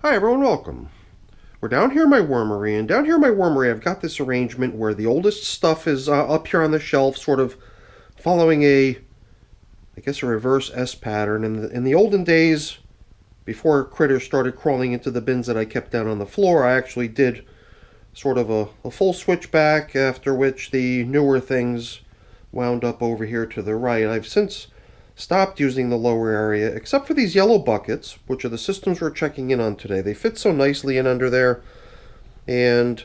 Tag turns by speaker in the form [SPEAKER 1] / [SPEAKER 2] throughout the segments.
[SPEAKER 1] Hi everyone, welcome. We're down here in my wormery, and down here in my wormery I've got this arrangement where the oldest stuff is up here on the shelf, sort of following I guess a reverse S pattern. In the olden days, before critters started crawling into the bins that I kept down on the floor, I actually did sort of a full switchback, after which the newer things wound up over here to the right. I've since stopped using the lower area, except for these yellow buckets, which are the systems we're checking in on today. They fit so nicely in under there, and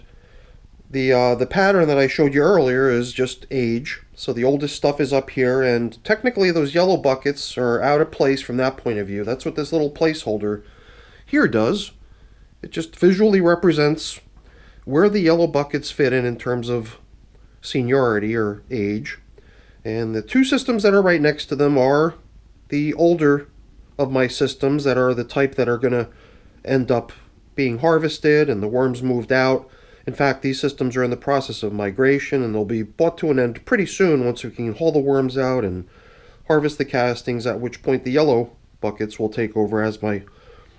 [SPEAKER 1] the pattern that I showed you earlier is just age. So the oldest stuff is up here, and technically those yellow buckets are out of place from that point of view. That's what this little placeholder here does. It just visually represents where the yellow buckets fit in terms of seniority or age. And the two systems that are right next to them are the older of my systems that are the type that are going to end up being harvested and the worms moved out. In fact, these systems are in the process of migration, and they'll be brought to an end pretty soon once we can haul the worms out and harvest the castings, at which point the yellow buckets will take over as my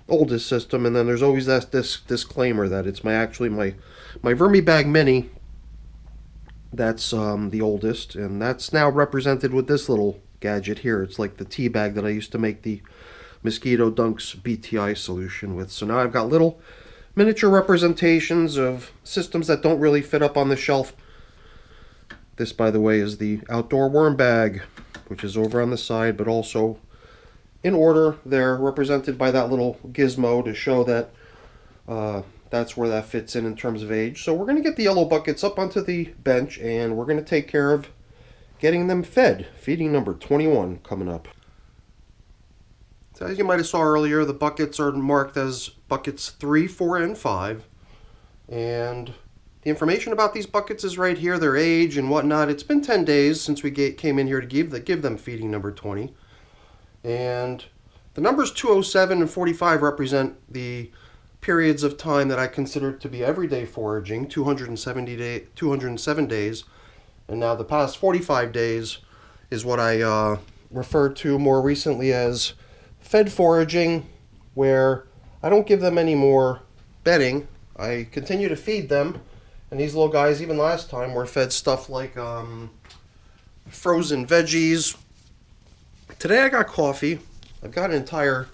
[SPEAKER 1] oldest system. And then there's always this disclaimer that it's my Vermibag Mini that's the oldest, and that's now represented with this little gadget here. It's like the tea bag that I used to make the Mosquito Dunks BTI solution with. So now I've got little miniature representations of systems that don't really fit up on the shelf. This, by the way, is the outdoor worm bag, which is over on the side, but also in order. They're represented by that little gizmo to show that that's where that fits in terms of age. So we're going to get the yellow buckets up onto the bench, and we're going to take care of getting them fed. Feeding number 21 coming up. So as you might have saw earlier, the buckets are marked as buckets 3, 4, and 5. And the information about these buckets is right here, their age and whatnot. It's been 10 days since we came in here to give them feeding number 20. And the numbers 207 and 45 represent the periods of time that I consider to be everyday foraging, 207 days, and now the past 45 days is what I referred to more recently as fed foraging, where I don't give them any more bedding. I continue to feed them, and these little guys, even last time, were fed stuff like frozen veggies. Today I got coffee. I've got an entire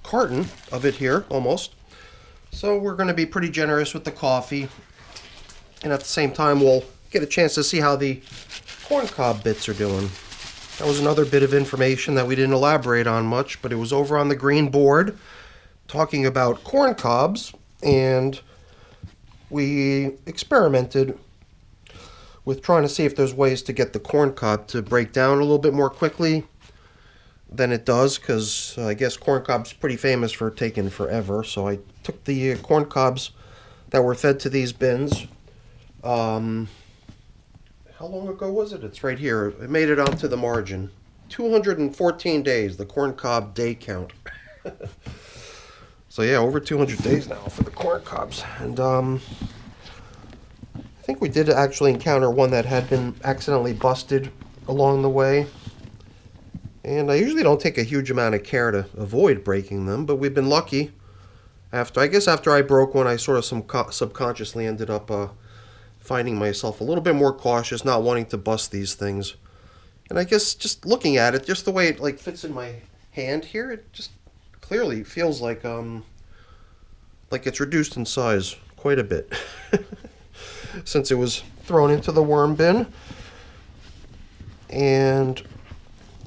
[SPEAKER 1] carton of it here, almost. So we're going to be pretty generous with the coffee, and at the same time we'll get a chance to see how the corncob bits are doing. That was another bit of information that we didn't elaborate on much, but it was over on the green board talking about corncobs, and we experimented with trying to see if there's ways to get the corncob to break down a little bit more quickly than it does, because I guess corncob's pretty famous for taking forever. So I took the corncobs that were fed to these bins. How long ago was it? It's right here. It made it onto the margin. 214 days, the corncob day count. So yeah, over 200 days now for the corncobs. And I think we did actually encounter one that had been accidentally busted along the way. And I usually don't take a huge amount of care to avoid breaking them, but we've been lucky. After I broke one, I sort of subconsciously ended up finding myself a little bit more cautious, not wanting to bust these things. And I guess just looking at it, just the way it fits in my hand here, it just clearly feels like it's reduced in size quite a bit since it was thrown into the worm bin. And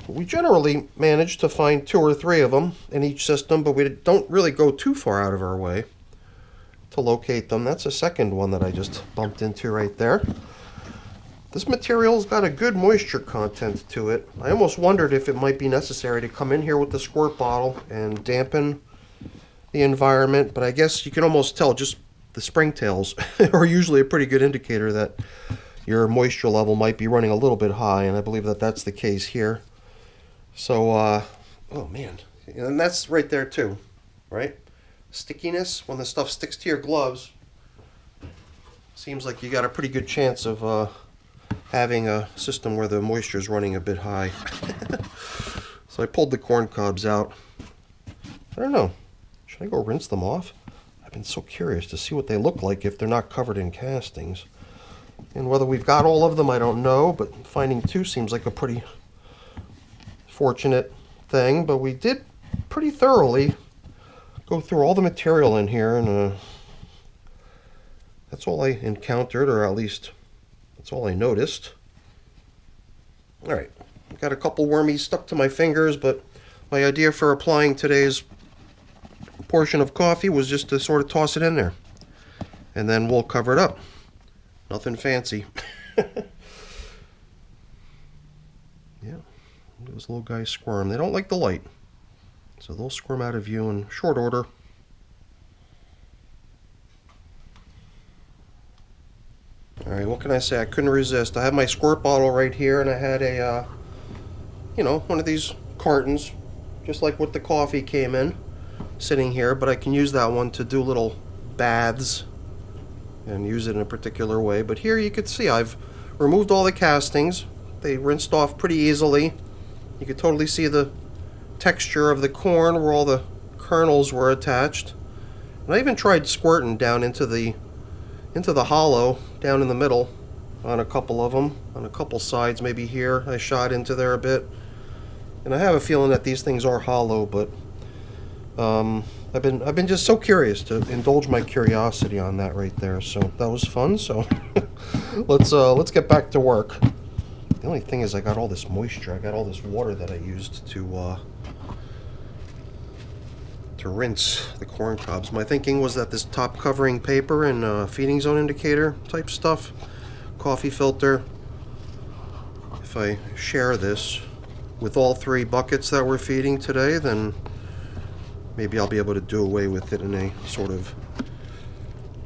[SPEAKER 1] we generally manage to find 2 or 3 of them in each system, but we don't really go too far out of our way to locate them. That's a second one that I just bumped into right there. This material's got a good moisture content to it. I almost wondered if it might be necessary to come in here with the squirt bottle and dampen the environment, but I guess you can almost tell just the springtails are usually a pretty good indicator that your moisture level might be running a little bit high, and I believe that that's the case here. So, oh man, and that's right there too, right? Stickiness, when the stuff sticks to your gloves, seems like you got a pretty good chance of having a system where the moisture is running a bit high. So I pulled the corn cobs out. I don't know. Should I go rinse them off? I've been so curious to see what they look like if they're not covered in castings. And whether we've got all of them, I don't know, but finding 2 seems like a pretty fortunate thing. But we did pretty thoroughly go through all the material in here, and that's all I encountered, or at least that's all I noticed. Alright, I've got a couple wormies stuck to my fingers, but my idea for applying today's portion of coffee was just to sort of toss it in there, and then we'll cover it up. Nothing fancy. Yeah, those little guys squirm. They don't like the light, so they'll squirm out of view in short order. Alright, what can I say? I couldn't resist. I have my squirt bottle right here, and I had a, one of these cartons, just like what the coffee came in, sitting here, but I can use that one to do little baths and use it in a particular way. But here you can see I've removed all the castings. They rinsed off pretty easily. You can totally see the texture of the corn where all the kernels were attached. And I even tried squirting down into the hollow down in the middle on a couple of them, on a couple sides, maybe here. I shot into there a bit. And I have a feeling that these things are hollow, but I've been just so curious to indulge my curiosity on that right there. So that was fun. So let's get back to work. The only thing is I got all this moisture. I got all this water that I used to rinse the corn cobs. My thinking was that this top covering paper and feeding zone indicator type stuff, coffee filter, if I share this with all 3 buckets that we're feeding today, then maybe I'll be able to do away with it in a sort of,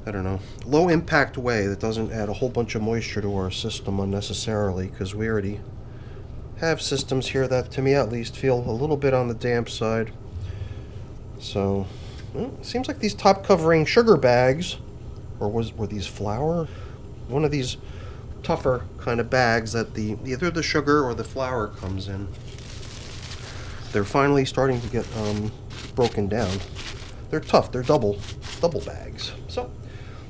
[SPEAKER 1] I don't know, low impact way that doesn't add a whole bunch of moisture to our system unnecessarily, because we already have systems here that, to me at least, feel a little bit on the damp side. So, well, it seems like these top covering sugar bags, or were these flour? One of these tougher kind of bags that either the sugar or the flour comes in. They're finally starting to get broken down. They're tough. They're double bags. So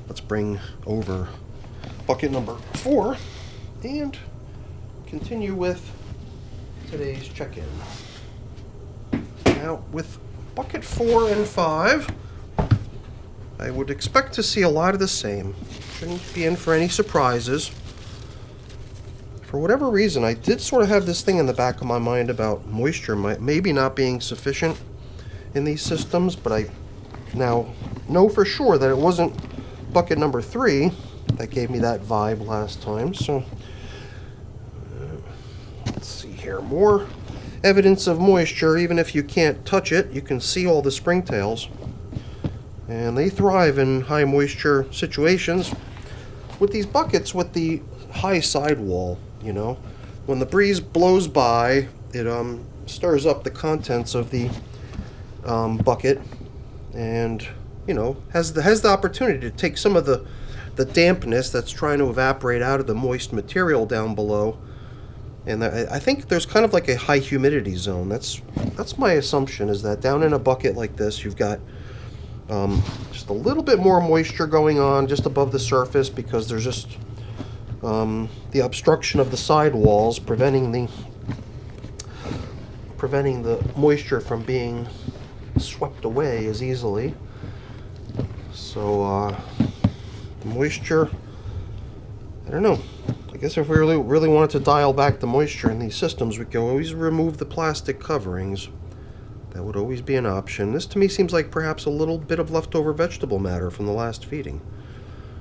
[SPEAKER 1] let's bring over bucket number 4 and continue with today's check-in. Now with bucket 4 and 5, I would expect to see a lot of the same. Shouldn't be in for any surprises. For whatever reason, I did sort of have this thing in the back of my mind about moisture maybe not being sufficient in these systems, but I now know for sure that it wasn't bucket number 3 that gave me that vibe last time. So let's see here. More evidence of moisture. Even if you can't touch it, you can see all the springtails, and they thrive in high moisture situations. With these buckets with the high sidewall, when the breeze blows by, it stirs up the contents of the bucket, and has the opportunity to take some of the dampness that's trying to evaporate out of the moist material down below. And I think there's kind of like a high humidity zone. That's my assumption, is that down in a bucket like this, you've got just a little bit more moisture going on just above the surface, because there's just the obstruction of the sidewalls preventing the moisture from being swept away as easily. So the moisture, I don't know. I guess if we really wanted to dial back the moisture in these systems, we could always remove the plastic coverings. That would always be an option. This to me seems like perhaps a little bit of leftover vegetable matter from the last feeding.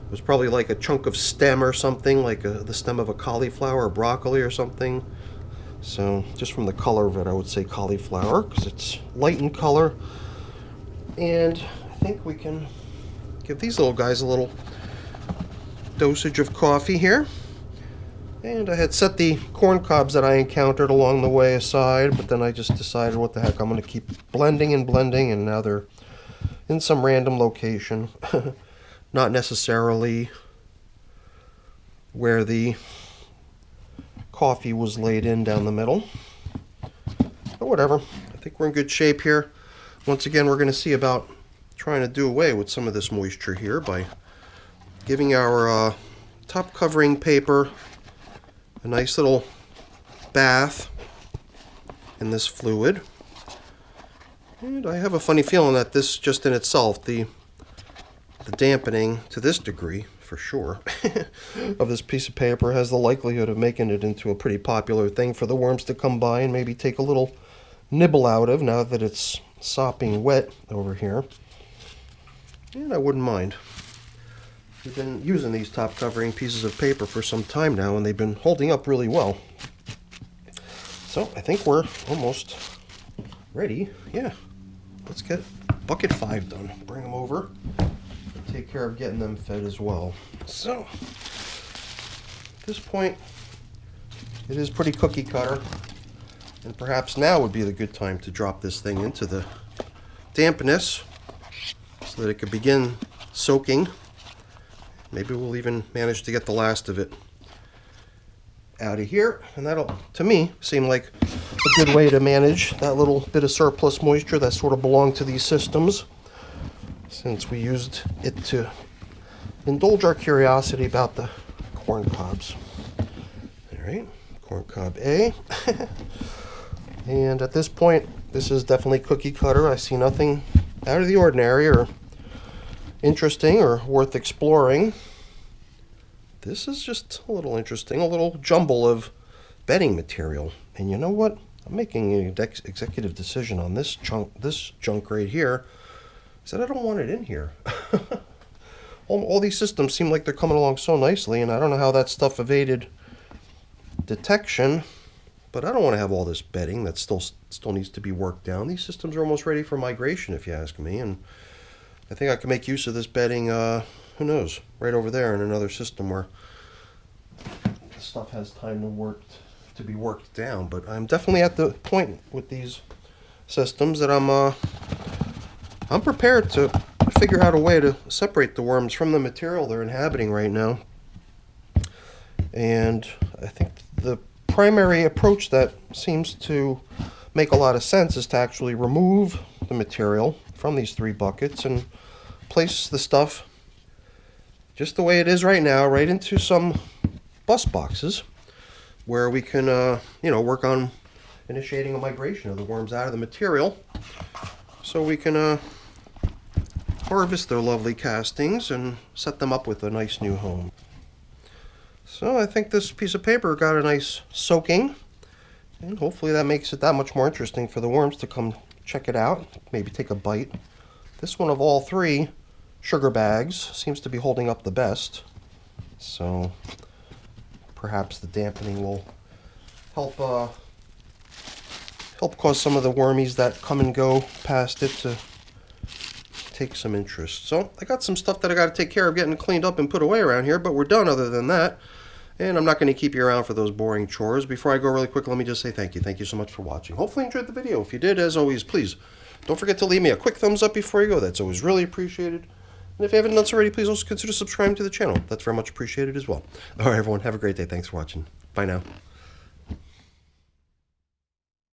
[SPEAKER 1] It was probably like a chunk of stem or something, like the stem of a cauliflower or broccoli or something. So just from the color of it, I would say cauliflower, because it's light in color. And I think we can give these little guys a little dosage of coffee here. And I had set the corn cobs that I encountered along the way aside, but then I just decided, what the heck, I'm going to keep blending, and now they're in some random location. Not necessarily where the coffee was laid in down the middle. But whatever. I think we're in good shape here. Once again, we're going to see about trying to do away with some of this moisture here by giving our top covering paper a nice little bath in this fluid. And I have a funny feeling that this just in itself, the dampening to this degree, for sure, of this piece of paper has the likelihood of making it into a pretty popular thing for the worms to come by and maybe take a little nibble out of now that it's sopping wet over here. And I wouldn't mind. We've been using these top covering pieces of paper for some time now, and they've been holding up really well. So I think we're almost ready. Yeah, let's get bucket 5 done. Bring them over and take care of getting them fed as well. So at this point, it is pretty cookie cutter, and perhaps now would be the good time to drop this thing into the dampness so that it could begin soaking. Maybe we'll even manage to get the last of it out of here, and that'll, to me, seem like a good way to manage that little bit of surplus moisture that sort of belonged to these systems, since we used it to indulge our curiosity about the corn cobs. All right, corn cob A. And at this point, this is definitely cookie cutter. I see nothing out of the ordinary or interesting or worth exploring. This is just a little interesting, a little jumble of bedding material. And you know what? I'm making an executive decision on this junk right here. I said I don't want it in here. all these systems seem like they're coming along so nicely, and I don't know how that stuff evaded detection, but I don't want to have all this bedding that still needs to be worked down. These systems are almost ready for migration, if you ask me, and I think I can make use of this bedding, who knows, right over there in another system where the stuff has time to be worked down. But I'm definitely at the point with these systems that I'm prepared to figure out a way to separate the worms from the material they're inhabiting right now. And I think the primary approach that seems to make a lot of sense is to actually remove the material from these 3 buckets and place the stuff just the way it is right now, right into some bus boxes where we can, work on initiating a migration of the worms out of the material so we can harvest their lovely castings and set them up with a nice new home. So I think this piece of paper got a nice soaking, and hopefully that makes it that much more interesting for the worms to come check it out, maybe take a bite. This one of all 3 sugar bags seems to be holding up the best, so perhaps the dampening will help cause some of the wormies that come and go past it to take some interest. So I got some stuff that I got to take care of getting cleaned up and put away around here, but we're done other than that. And I'm not going to keep you around for those boring chores. Before I go really quick, let me just say thank you. Thank you so much for watching. Hopefully you enjoyed the video. If you did, as always, please don't forget to leave me a quick thumbs up before you go. That's always really appreciated. And if you haven't done so already, please also consider subscribing to the channel. That's very much appreciated as well. All right, everyone, have a great day. Thanks for watching. Bye now.